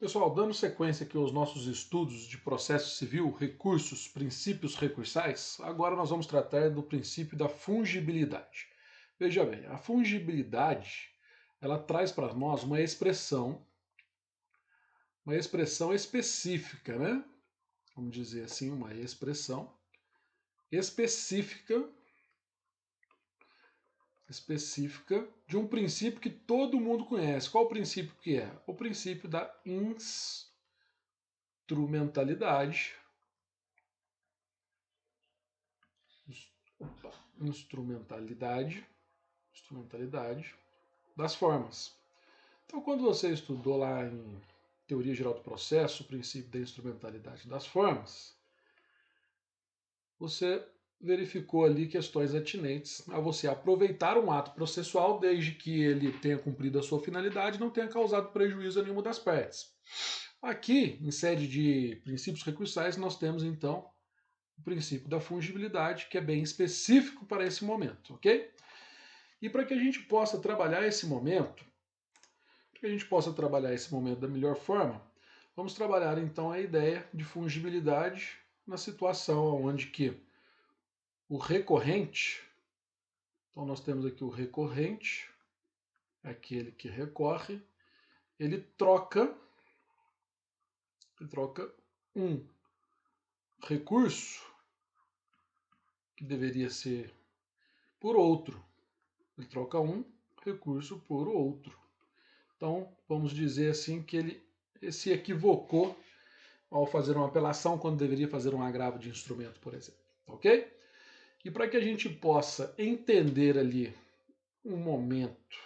Pessoal, dando sequência aqui aos nossos estudos de processo civil, recursos, princípios recursais, agora nós vamos tratar do princípio da fungibilidade. Veja bem, a fungibilidade, ela traz para nós uma expressão específica, né? Vamos dizer assim, uma expressão específica, específica de um princípio que todo mundo conhece. Qual o princípio que é? O princípio da instrumentalidade. Instrumentalidade das formas. Então, quando você estudou lá em Teoria Geral do Processo, o princípio da instrumentalidade das formas, você verificou ali questões atinentes a você aproveitar um ato processual desde que ele tenha cumprido a sua finalidade e não tenha causado prejuízo a nenhuma das partes. Aqui, em sede de princípios recursais, nós temos então o princípio da fungibilidade, que é bem específico para esse momento, ok? E para que a gente possa trabalhar esse momento, da melhor forma, vamos trabalhar então a ideia de fungibilidade na situação onde que o recorrente, então nós temos aqui o recorrente, aquele que recorre, ele troca um recurso que deveria ser por outro. Ele troca um recurso por outro. Então, vamos dizer assim que ele se equivocou ao fazer uma apelação quando deveria fazer um agravo de instrumento, por exemplo. Ok? E para que a gente possa entender ali um momento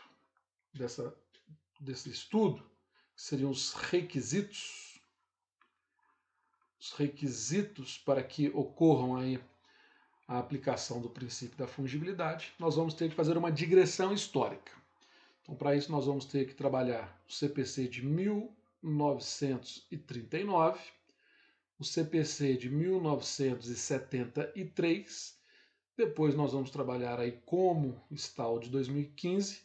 desse estudo, que seriam os requisitos para que ocorram aí a aplicação do princípio da fungibilidade, nós vamos ter que fazer uma digressão histórica. Então, para isso, nós vamos ter que trabalhar o CPC de 1939, o CPC de 1973, depois nós vamos trabalhar aí como está o de 2015,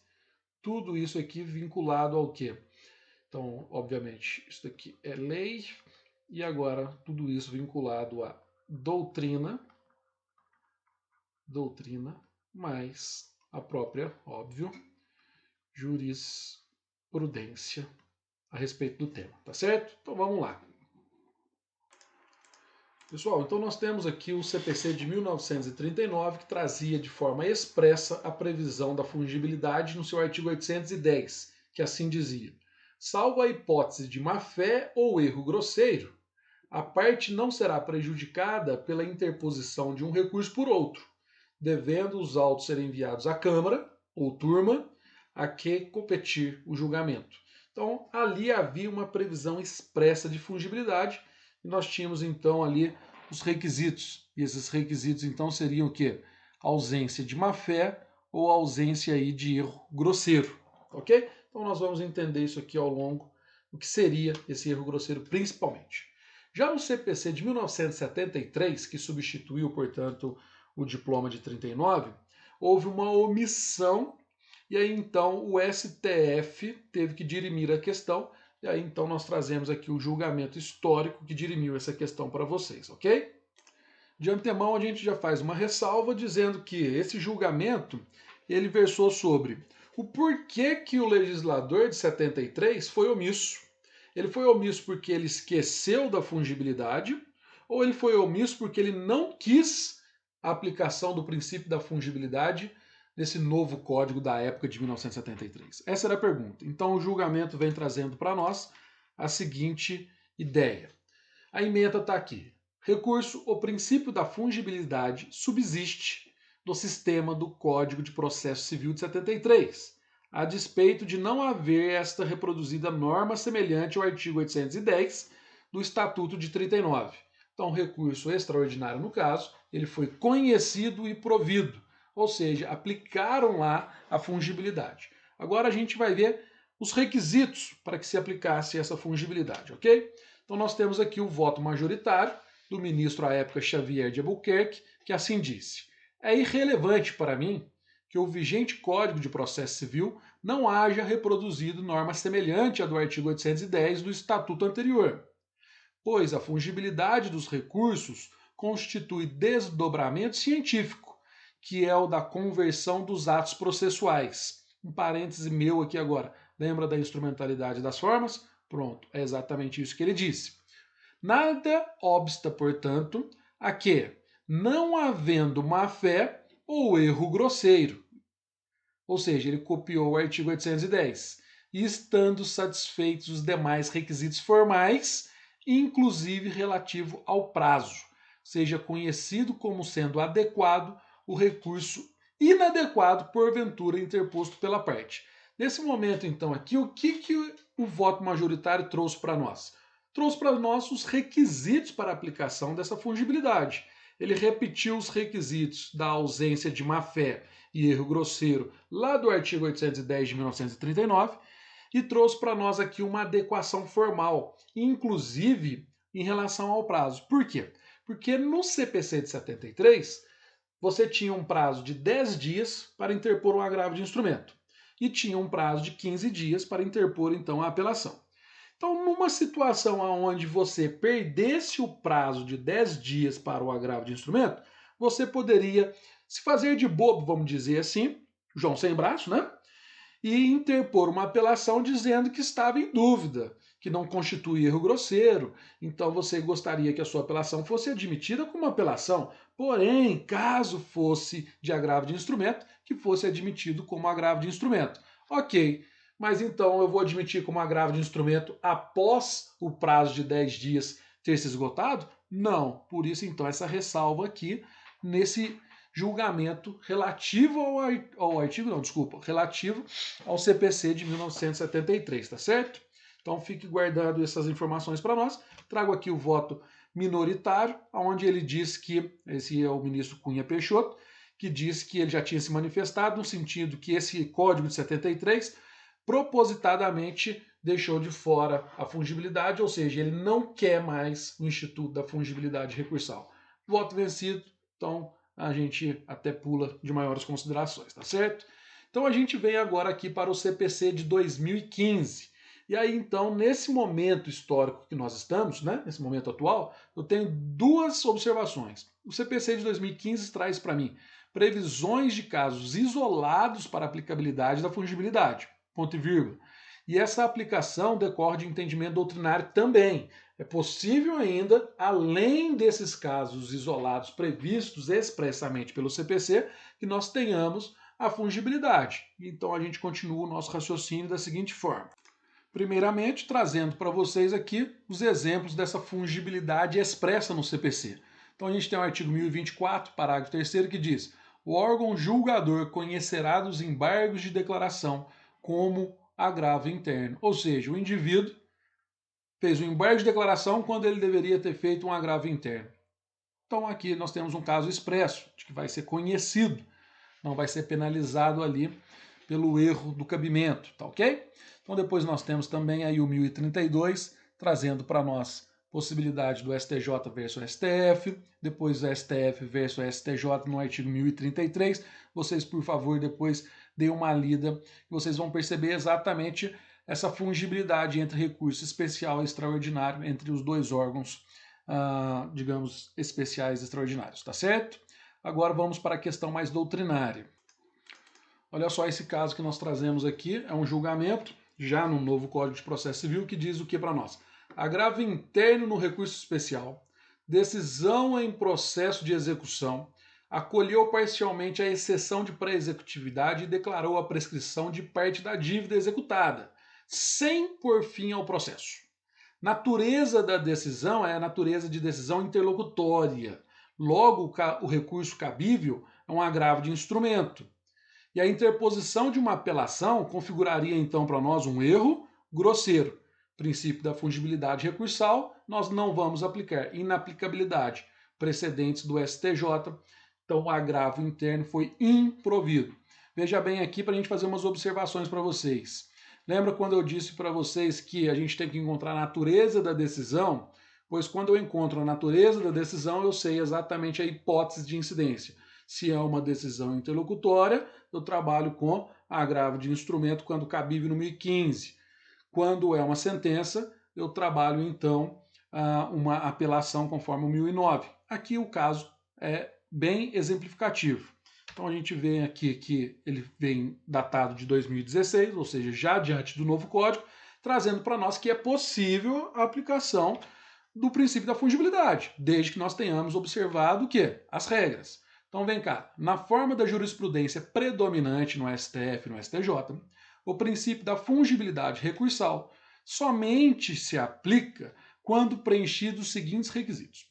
tudo isso aqui vinculado ao quê? Então, obviamente, isso aqui é lei, e agora tudo isso vinculado à doutrina, mais a própria, óbvio, jurisprudência a respeito do tema, tá certo? Então vamos lá. Pessoal, então nós temos aqui o CPC de 1939, que trazia de forma expressa a previsão da fungibilidade no seu artigo 810, que assim dizia: salvo a hipótese de má-fé ou erro grosseiro, a parte não será prejudicada pela interposição de um recurso por outro, devendo os autos serem enviados à Câmara ou turma a que competir o julgamento. Então, ali havia uma previsão expressa de fungibilidade, e nós tínhamos então ali os requisitos. E esses requisitos então seriam o quê? Ausência de má-fé ou ausência aí de erro grosseiro, ok? Então nós vamos entender isso aqui ao longo, o que seria esse erro grosseiro principalmente. Já no CPC de 1973, que substituiu, portanto, o diploma de 39, houve uma omissão, e aí então o STF teve que dirimir a questão, e aí então nós trazemos aqui o julgamento histórico que dirimiu essa questão para vocês, ok? De antemão a gente já faz uma ressalva dizendo que esse julgamento ele versou sobre o porquê que o legislador de 73 foi omisso. Ele foi omisso porque ele esqueceu da fungibilidade, ou ele foi omisso porque ele não quis a aplicação do princípio da fungibilidade nesse novo código da época de 1973? Essa era a pergunta. Então o julgamento vem trazendo para nós a seguinte ideia. A ementa está aqui. Recurso: o princípio da fungibilidade subsiste no sistema do Código de Processo Civil de 73, a despeito de não haver esta reproduzida norma semelhante ao artigo 810 do Estatuto de 39. Então, recurso extraordinário no caso, ele foi conhecido e provido, ou seja, aplicaram lá a fungibilidade. Agora a gente vai ver os requisitos para que se aplicasse essa fungibilidade, ok? Então nós temos aqui o voto majoritário do ministro à época Xavier de Albuquerque, que assim disse: é irrelevante para mim que o vigente Código de Processo Civil não haja reproduzido norma semelhante à do artigo 810 do Estatuto anterior, pois a fungibilidade dos recursos constitui desdobramento científico, que é o da conversão dos atos processuais. Um parêntese meu aqui agora. Lembra da instrumentalidade das formas? Pronto, é exatamente isso que ele disse. Nada obsta, portanto, a que, não havendo má-fé ou erro grosseiro, ou seja, ele copiou o artigo 810, e estando satisfeitos os demais requisitos formais, inclusive relativo ao prazo, seja conhecido como sendo adequado o recurso inadequado porventura interposto pela parte. Nesse momento, então, aqui, o que o voto majoritário trouxe para nós? Trouxe para nós os requisitos para a aplicação dessa fungibilidade. Ele repetiu os requisitos da ausência de má-fé e erro grosseiro lá do artigo 810 de 1939 e trouxe para nós aqui uma adequação formal, inclusive em relação ao prazo. Por quê? Porque no CPC de 73, você tinha um prazo de 10 dias para interpor um agravo de instrumento e tinha um prazo de 15 dias para interpor, então, a apelação. Então, numa situação onde você perdesse o prazo de 10 dias para o agravo de instrumento, você poderia se fazer de bobo, vamos dizer assim, João sem braço, né? E interpor uma apelação dizendo que estava em dúvida, que não constitui erro grosseiro, então você gostaria que a sua apelação fosse admitida como apelação, porém, caso fosse de agravo de instrumento, que fosse admitido como agravo de instrumento. Ok, mas então eu vou admitir como agravo de instrumento após o prazo de 10 dias ter se esgotado? Não, por isso então essa ressalva aqui nesse julgamento relativo relativo ao CPC de 1973, tá certo? Então fique guardando essas informações para nós. Trago aqui o voto minoritário, onde ele diz que, esse é o ministro Cunha Peixoto, que diz que ele já tinha se manifestado no sentido que esse Código de 73 propositadamente deixou de fora a fungibilidade, ou seja, ele não quer mais o Instituto da Fungibilidade Recursal. Voto vencido, então a gente até pula de maiores considerações, tá certo? Então a gente vem agora aqui para o CPC de 2015. E aí então, nesse momento histórico que nós estamos, né, nesse momento atual, eu tenho duas observações. O CPC de 2015 traz para mim previsões de casos isolados para aplicabilidade da fungibilidade, ponto e vírgula. E essa aplicação decorre de entendimento doutrinário também. É possível ainda, além desses casos isolados previstos expressamente pelo CPC, que nós tenhamos a fungibilidade. Então a gente continua o nosso raciocínio da seguinte forma. Primeiramente, trazendo para vocês aqui os exemplos dessa fungibilidade expressa no CPC. Então a gente tem o artigo 1024, parágrafo 3º, que diz: o órgão julgador conhecerá dos embargos de declaração como agravo interno. Ou seja, o indivíduo fez um embargo de declaração quando ele deveria ter feito um agravo interno. Então aqui nós temos um caso expresso, de que vai ser conhecido, não vai ser penalizado ali pelo erro do cabimento, tá ok? Então depois nós temos também aí o 1032, trazendo para nós possibilidade do STJ versus STF, depois o STF versus STJ no artigo 1033. Vocês, por favor, depois deem uma lida, e vocês vão perceber exatamente essa fungibilidade entre recurso especial e extraordinário entre os dois órgãos, digamos, especiais e extraordinários, tá certo? Agora vamos para a questão mais doutrinária. Olha só esse caso que nós trazemos aqui, é um julgamento, já no novo Código de Processo Civil, que diz o que para nós? Agravo interno no recurso especial, decisão em processo de execução, acolheu parcialmente a exceção de pré-executividade e declarou a prescrição de parte da dívida executada, sem pôr fim ao processo. Natureza da decisão é a natureza de decisão interlocutória. Logo, o recurso cabível é um agravo de instrumento. E a interposição de uma apelação configuraria então para nós um erro grosseiro. Princípio da fungibilidade recursal, nós não vamos aplicar. Inaplicabilidade, precedentes do STJ. Então o agravo interno foi improvido. Veja bem aqui para a gente fazer umas observações para vocês. Lembra quando eu disse para vocês que a gente tem que encontrar a natureza da decisão? Pois quando eu encontro a natureza da decisão, eu sei exatamente a hipótese de incidência. Se é uma decisão interlocutória, eu trabalho com agravo de instrumento quando cabível no 1015. Quando é uma sentença, eu trabalho então uma apelação conforme o 1009. Aqui o caso é bem exemplificativo. Então a gente vê aqui que ele vem datado de 2016, ou seja, já diante do novo código, trazendo para nós que é possível a aplicação do princípio da fungibilidade, desde que nós tenhamos observado o quê? As regras. Então vem cá, na forma da jurisprudência predominante no STF e no STJ, o princípio da fungibilidade recursal somente se aplica quando preenchidos os seguintes requisitos.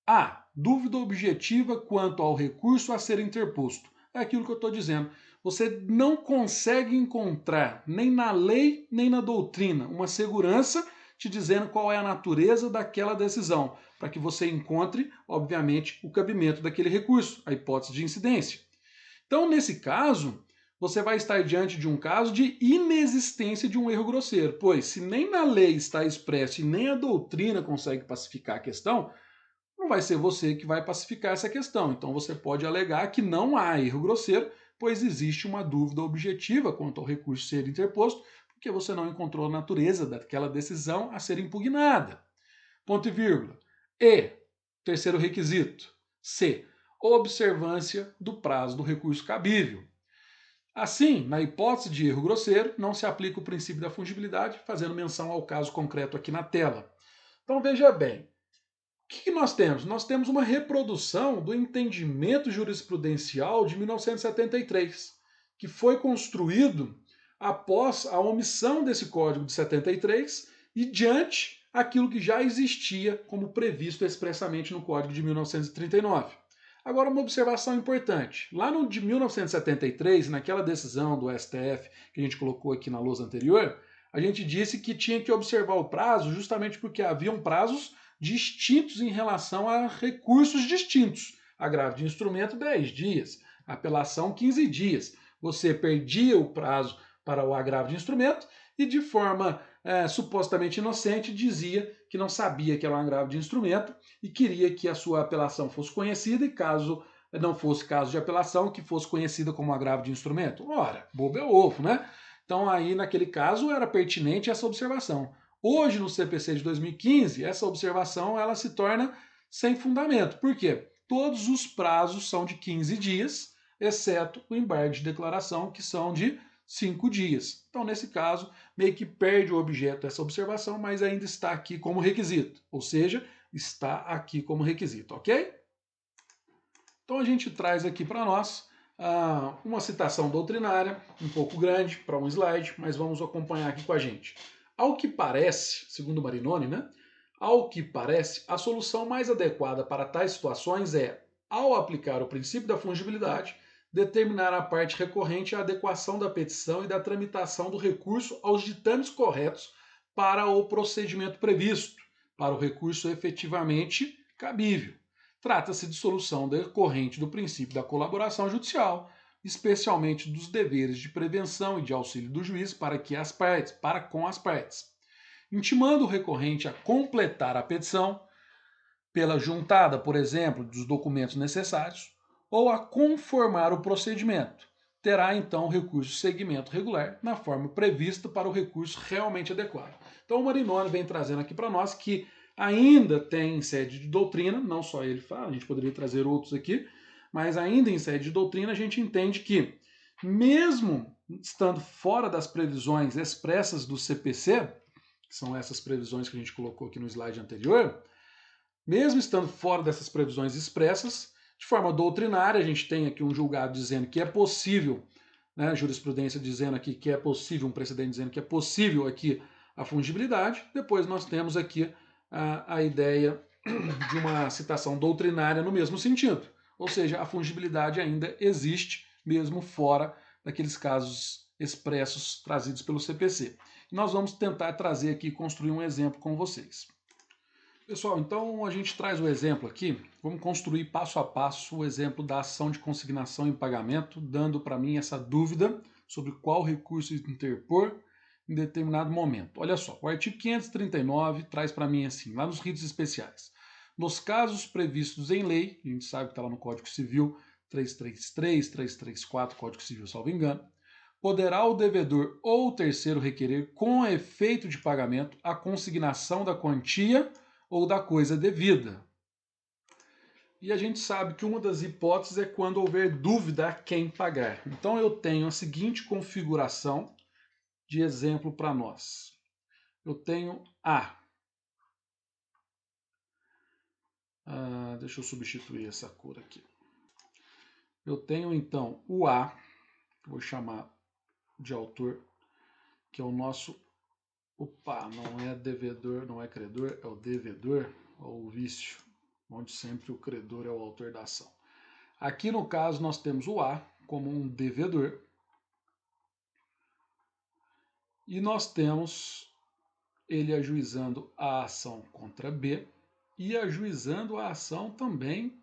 A. Dúvida objetiva quanto ao recurso a ser interposto. É aquilo que eu estou dizendo. Você não consegue encontrar, nem na lei, nem na doutrina, uma segurança te dizendo qual é a natureza daquela decisão, para que você encontre, obviamente, o cabimento daquele recurso, a hipótese de incidência. Então, nesse caso, você vai estar diante de um caso de inexistência de um erro grosseiro, pois se nem na lei está expresso e nem a doutrina consegue pacificar a questão, não vai ser você que vai pacificar essa questão. Então você pode alegar que não há erro grosseiro, pois existe uma dúvida objetiva quanto ao recurso ser interposto, porque você não encontrou a natureza daquela decisão a ser impugnada. Ponto e vírgula. E, terceiro requisito, C, observância do prazo do recurso cabível. Assim, na hipótese de erro grosseiro, não se aplica o princípio da fungibilidade, fazendo menção ao caso concreto aqui na tela. Então veja bem, o que nós temos? Nós temos uma reprodução do entendimento jurisprudencial de 1973, que foi construído após a omissão desse Código de 73 e diante aquilo que já existia como previsto expressamente no Código de 1939. Agora, uma observação importante. Lá no de 1973, naquela decisão do STF que a gente colocou aqui na lousa anterior, a gente disse que tinha que observar o prazo justamente porque haviam prazos distintos em relação a recursos distintos. Agravo de instrumento, 10 dias. Apelação, 15 dias. Você perdia o prazo para o agravo de instrumento e, de forma supostamente inocente, dizia que não sabia que era um agravo de instrumento e queria que a sua apelação fosse conhecida e, caso não fosse caso de apelação, que fosse conhecida como agravo de instrumento. Ora, bobo é ovo, né? Então, aí, naquele caso, era pertinente essa observação. Hoje, no CPC de 2015, essa observação ela se torna sem fundamento. Por quê? Todos os prazos são de 15 dias, exceto o embargo de declaração, que são de 5 dias. Então, nesse caso, meio que perde o objeto essa observação, mas ainda está aqui como requisito. Ou seja, está aqui como requisito, ok? Então, a gente traz aqui para nós uma citação doutrinária, um pouco grande para um slide, mas vamos acompanhar aqui com a gente. Ao que parece, segundo Marinoni, né? Ao que parece, a solução mais adequada para tais situações é, ao aplicar o princípio da fungibilidade, determinar à parte recorrente a adequação da petição e da tramitação do recurso aos ditames corretos para o procedimento previsto, para o recurso efetivamente cabível. Trata-se de solução decorrente do princípio da colaboração judicial, especialmente dos deveres de prevenção e de auxílio do juiz para com as partes, intimando o recorrente a completar a petição pela juntada, por exemplo, dos documentos necessários, ou a conformar o procedimento. Terá então o recurso segmento regular na forma prevista para o recurso realmente adequado. Então o Marinoni vem trazendo aqui para nós que ainda tem em sede de doutrina, não só ele fala, a gente poderia trazer outros aqui, mas ainda em sede de doutrina a gente entende que, mesmo estando fora das previsões expressas do CPC, que são essas previsões que a gente colocou aqui no slide anterior, mesmo estando fora dessas previsões expressas, de forma doutrinária, a gente tem aqui um julgado dizendo que é possível, né, jurisprudência dizendo aqui que é possível, um precedente dizendo que é possível aqui a fungibilidade, depois nós temos aqui a ideia de uma citação doutrinária no mesmo sentido. Ou seja, a fungibilidade ainda existe, mesmo fora daqueles casos expressos trazidos pelo CPC. E nós vamos tentar trazer aqui, construir um exemplo com vocês. Pessoal, então a gente traz o exemplo aqui, vamos construir passo a passo o exemplo da ação de consignação em pagamento, dando para mim essa dúvida sobre qual recurso interpor em determinado momento. Olha só, o artigo 539 traz para mim assim, lá nos ritos especiais. Nos casos previstos em lei, a gente sabe que está lá no Código Civil 333, 334, Código Civil, salvo engano, poderá o devedor ou o terceiro requerer com efeito de pagamento a consignação da quantia ou da coisa devida. E a gente sabe que uma das hipóteses é quando houver dúvida a quem pagar. Então eu tenho a seguinte configuração de exemplo para nós. Eu tenho A. Deixa eu substituir essa cor aqui. Eu tenho então o A, vou chamar de autor, que é o nosso. Opa, não é devedor, não é credor, é o devedor, ou o vício, onde sempre o credor é o autor da ação. Aqui no caso nós temos o A como um devedor e nós temos ele ajuizando a ação contra B e ajuizando a ação também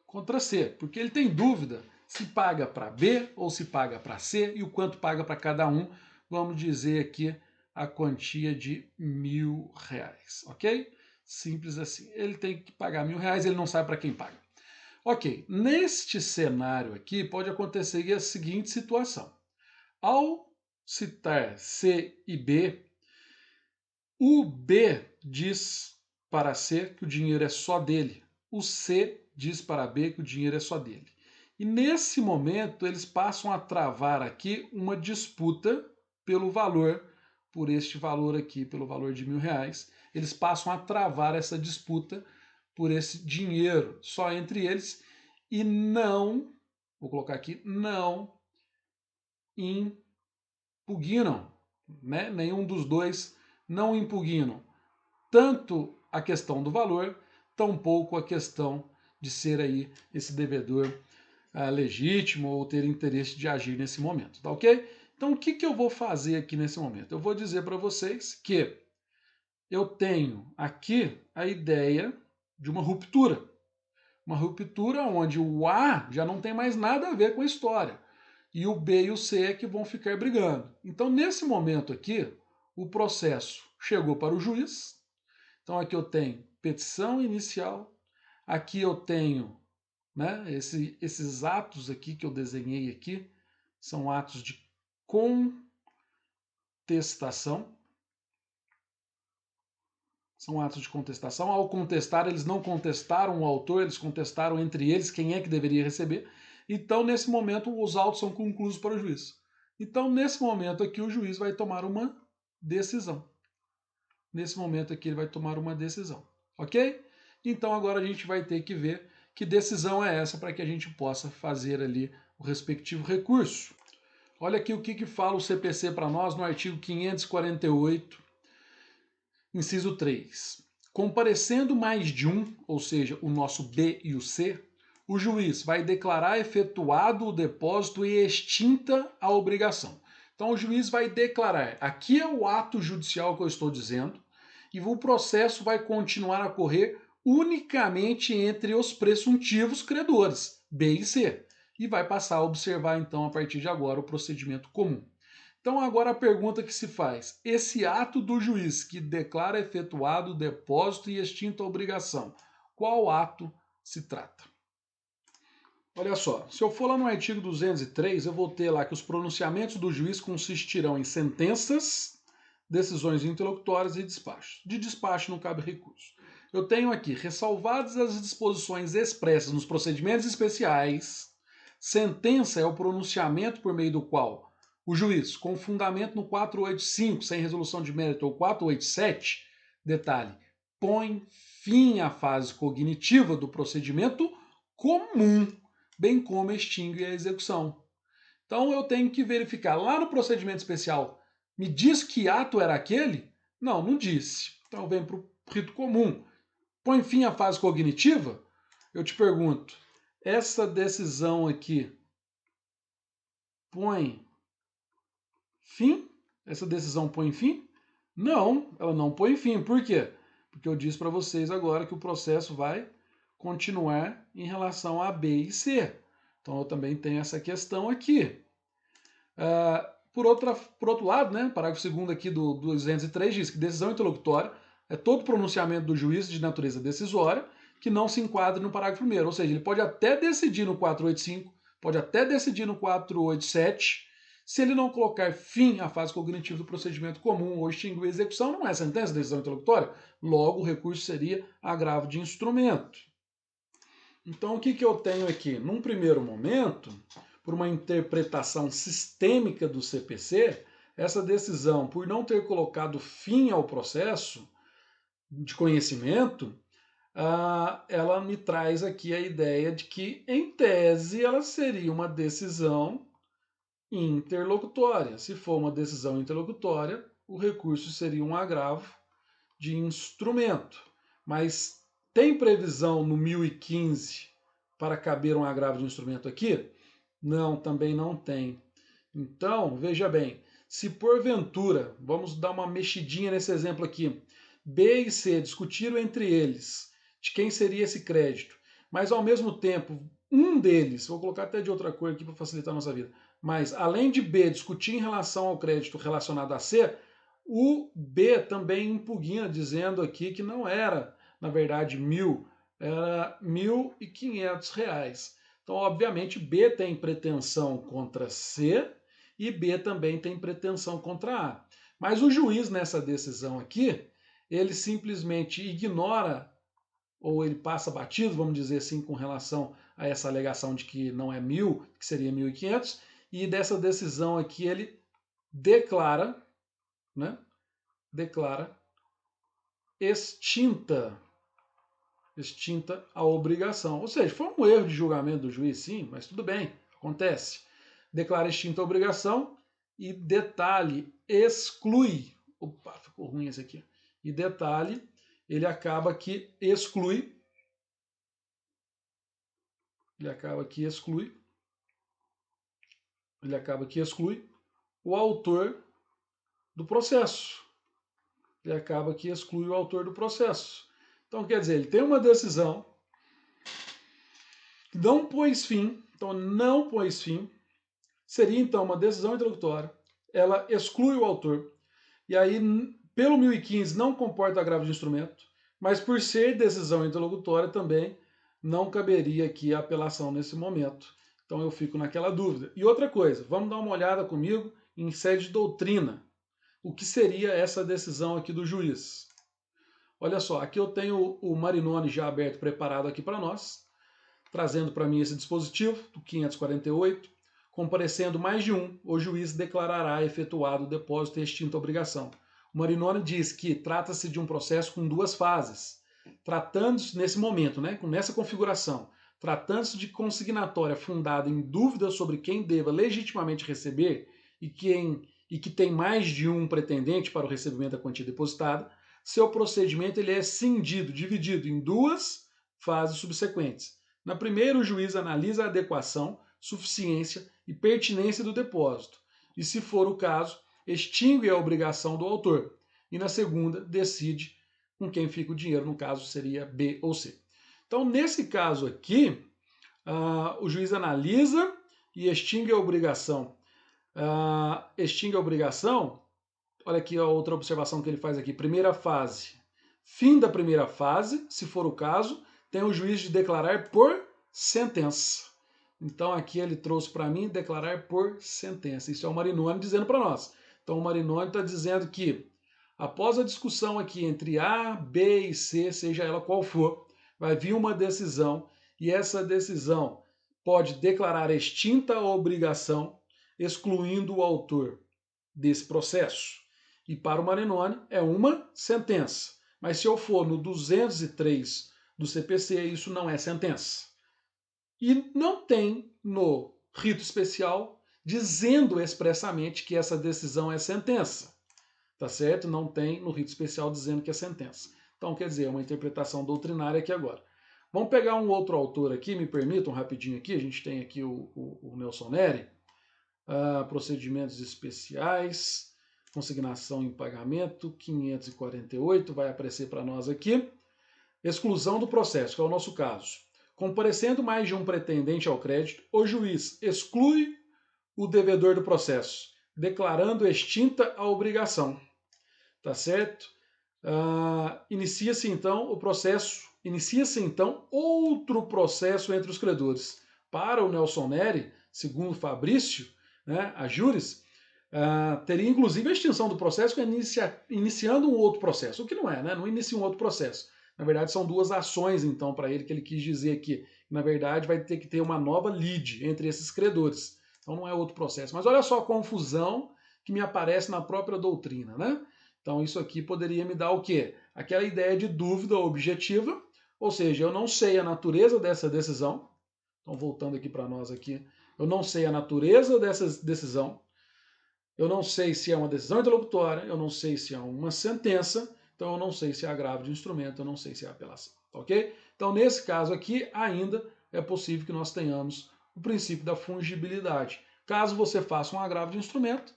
contra C, porque ele tem dúvida se paga para B ou se paga para C e o quanto paga para cada um. Vamos dizer aqui a quantia de R$1.000, ok? Simples assim. Ele tem que pagar R$1.000, ele não sabe para quem paga. Ok, neste cenário aqui pode acontecer a seguinte situação. Ao citar C e B, o B diz para C que o dinheiro é só dele. O C diz para B que o dinheiro é só dele. E nesse momento eles passam a travar aqui uma disputa pelo valor, por este valor aqui, pelo valor de R$1.000. Eles passam a travar essa disputa por esse dinheiro só entre eles e não, vou colocar aqui, não impugnam, né? Nenhum dos dois não impugnam tanto a questão do valor, tampouco a questão de ser aí esse devedor legítimo ou ter interesse de agir nesse momento, tá ok? Então o que eu vou fazer aqui nesse momento? Eu vou dizer para vocês que eu tenho aqui a ideia de uma ruptura. Uma ruptura onde o A já não tem mais nada a ver com a história. E o B e o C é que vão ficar brigando. Então, nesse momento aqui, o processo chegou para o juiz. Então, aqui eu tenho petição inicial. Aqui eu tenho, né, esses atos aqui que eu desenhei aqui. São atos de contestação. São atos de contestação. Ao contestar, eles não contestaram o autor, eles contestaram entre eles quem é que deveria receber. Então, nesse momento, os autos são concluídos para o juiz. Então, nesse momento aqui, o juiz vai tomar uma decisão. Nesse momento aqui, ele vai tomar uma decisão. Ok? Então, agora a gente vai ter que ver que decisão é essa para que a gente possa fazer ali o respectivo recurso. Olha aqui o que fala o CPC para nós no artigo 548, inciso 3. Comparecendo mais de um, ou seja, o nosso B e o C, o juiz vai declarar efetuado o depósito e extinta a obrigação. Então o juiz vai declarar, aqui é o ato judicial que eu estou dizendo, e o processo vai continuar a correr unicamente entre os presuntivos credores, B e C, e vai passar a observar então a partir de agora o procedimento comum. Então agora a pergunta que se faz, esse ato do juiz que declara efetuado o depósito e extinta a obrigação, qual ato se trata? Olha só, se eu for lá no artigo 203, eu vou ter lá que os pronunciamentos do juiz consistirão em sentenças, decisões interlocutórias e despachos. De despacho não cabe recurso. Eu tenho aqui, ressalvadas as disposições expressas nos procedimentos especiais, sentença é o pronunciamento por meio do qual o juiz, com fundamento no 485, sem resolução de mérito, ou 487, detalhe, põe fim à fase cognitiva do procedimento comum, bem como extingue a execução. Então eu tenho que verificar lá no procedimento especial, me diz que ato era aquele? Não, não disse. Então vem para o rito comum. Põe fim à fase cognitiva? Eu te pergunto, essa decisão aqui põe fim? Essa decisão põe fim? Não, ela não põe fim. Por quê? Porque eu disse para vocês agora que o processo vai continuar em relação a B e C. Então eu também tenho essa questão aqui. Por outro lado, né, parágrafo 2º aqui do 203 diz que decisão interlocutória é todo pronunciamento do juiz de natureza decisória que não se enquadre no parágrafo 1º. Ou seja, ele pode até decidir no 485, pode até decidir no 487, se ele não colocar fim à fase cognitiva do procedimento comum ou extinguir a execução, não é sentença, decisão interlocutória. Logo, o recurso seria agravo de instrumento. Então, o que eu tenho aqui? Num primeiro momento, por uma interpretação sistêmica do CPC, essa decisão, por não ter colocado fim ao processo de conhecimento, ela me traz aqui a ideia de que, em tese, ela seria uma decisão interlocutória. Se for uma decisão interlocutória, o recurso seria um agravo de instrumento. Mas tem previsão no 1015 para caber um agravo de instrumento aqui? Não, também não tem. Então, veja bem, se porventura, vamos dar uma mexidinha nesse exemplo aqui, B e C discutiram entre eles de quem seria esse crédito, mas ao mesmo tempo, um deles, vou colocar até de outra cor aqui para facilitar a nossa vida, mas além de B discutir em relação ao crédito relacionado a C, o B também impugna, dizendo aqui que não era, na verdade, 1.000, era R$ 1.500. Então, obviamente, B tem pretensão contra C e B também tem pretensão contra A. Mas o juiz, nessa decisão aqui, ele simplesmente ignora, ou ele passa batido, vamos dizer assim, com relação a essa alegação de que não é 1.000, que seria 1.500, e dessa decisão aqui ele declara, né, extinta a obrigação. Ou seja, foi um erro de julgamento do juiz, sim, mas tudo bem, acontece. Declara extinta a obrigação e, detalhe, exclui. Opa, ficou ruim esse aqui. E, detalhe, ele acaba que exclui. Ele acaba que exclui o autor do processo. Ele acaba que exclui o autor do processo. Então, quer dizer, ele tem uma decisão que não pôs fim, seria então uma decisão interlocutória, ela exclui o autor, e aí, pelo 1015, não comporta agravo de instrumento, mas por ser decisão interlocutória também não caberia aqui a apelação nesse momento. Então eu fico naquela dúvida. E outra coisa, vamos dar uma olhada comigo em sede de doutrina. O que seria essa decisão aqui do juiz? Olha só, aqui eu tenho o Marinoni já aberto, preparado aqui para nós, trazendo para mim esse dispositivo do 548, comparecendo mais de um, o juiz declarará efetuado o depósito e extinta a obrigação. O Marinoni diz que trata-se de um processo com duas fases, tratando-se nesse momento, né, nessa configuração, tratando-se de consignatória fundada em dúvidas sobre quem deva legitimamente receber e que tem mais de um pretendente para o recebimento da quantia depositada, seu procedimento ele é cindido, dividido em duas fases subsequentes. Na primeira, o juiz analisa a adequação, suficiência e pertinência do depósito, e, se for o caso, extingue a obrigação do autor. E na segunda, decide com quem fica o dinheiro, no caso seria B ou C. Então, nesse caso aqui, o juiz analisa e extingue a obrigação. Extingue a obrigação, olha aqui a outra observação que ele faz aqui. Primeira fase. Fim da primeira fase, se for o caso, tem o juiz de declarar por sentença. Então aqui ele trouxe para mim declarar por sentença. Isso é o Marinoni dizendo para nós. Então o Marinoni está dizendo que após a discussão aqui entre A, B e C, seja ela qual for, vai vir uma decisão e essa decisão pode declarar extinta a obrigação, excluindo o autor desse processo. E para o Marinoni é uma sentença. Mas se eu for no 203 do CPC, isso não é sentença. E não tem no rito especial dizendo expressamente que essa decisão é sentença. Tá certo? Não tem no rito especial dizendo que é sentença. Então, quer dizer, é uma interpretação doutrinária aqui agora. Vamos pegar um outro autor aqui, me permitam rapidinho aqui. A gente tem aqui o Nelson Neri. Procedimentos especiais, consignação em pagamento, 548, vai aparecer para nós aqui. Exclusão do processo, que é o nosso caso. Comparecendo mais de um pretendente ao crédito, o juiz exclui o devedor do processo, declarando extinta a obrigação. Tá certo? Inicia-se então o processo inicia-se então outro processo entre os credores. Para o Nelson Neri, segundo Fabrício, né, a juris, teria inclusive a extinção do processo iniciando um outro processo, o que não é, né? Não inicia um outro processo. Na verdade, são duas ações, então, para ele, que ele quis dizer aqui. Na verdade, vai ter que ter uma nova lide entre esses credores. Então, não é outro processo. Mas olha só a confusão que me aparece na própria doutrina, né? Então, isso aqui poderia me dar o quê? Aquela ideia de dúvida objetiva, ou seja, eu não sei a natureza dessa decisão. Então, voltando aqui para nós aqui, eu não sei a natureza dessa decisão. Eu não sei se é uma decisão interlocutória, eu não sei se é uma sentença, então eu não sei se é agravo de instrumento, eu não sei se é apelação, ok? Então, nesse caso aqui, ainda é possível que nós tenhamos o princípio da fungibilidade. Caso você faça um agravo de instrumento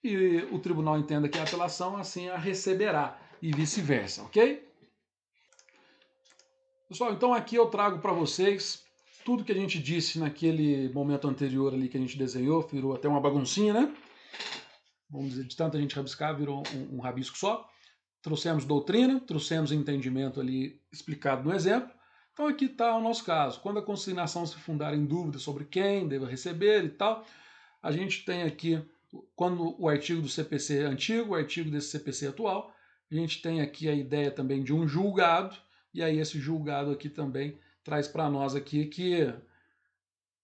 e o tribunal entenda que é apelação, assim a receberá e vice-versa, ok? Pessoal, então aqui eu trago para vocês tudo que a gente disse naquele momento anterior ali que a gente desenhou, virou até uma baguncinha, né? Vamos dizer, de tanta gente rabiscar, virou um rabisco só. Trouxemos doutrina, trouxemos entendimento ali explicado no exemplo. Então aqui está o nosso caso. Quando a consignação se fundar em dúvida sobre quem deva receber e tal, a gente tem aqui, quando o artigo do CPC é antigo, o artigo desse CPC atual, a gente tem aqui a ideia também de um julgado, e aí esse julgado aqui também traz para nós aqui que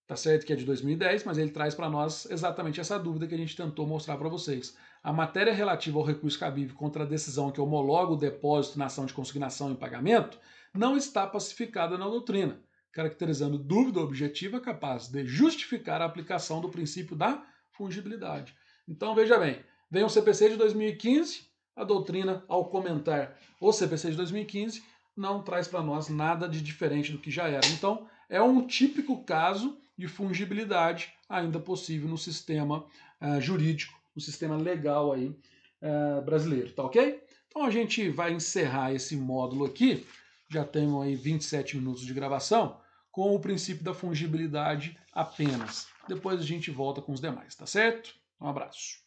tá certo que é de 2010, mas ele traz para nós exatamente essa dúvida que a gente tentou mostrar para vocês. A matéria relativa ao recurso cabível contra a decisão que homologa o depósito na ação de consignação em pagamento não está pacificada na doutrina, caracterizando dúvida objetiva capaz de justificar a aplicação do princípio da fungibilidade. Então, veja bem, vem o CPC de 2015, a doutrina, ao comentar o CPC de 2015, não traz para nós nada de diferente do que já era. Então, é um típico caso de fungibilidade ainda possível no sistema jurídico, no sistema legal aí brasileiro, tá ok? Então a gente vai encerrar esse módulo aqui, já temos aí 27 minutos de gravação, com o princípio da fungibilidade apenas. Depois a gente volta com os demais, tá certo? Um abraço.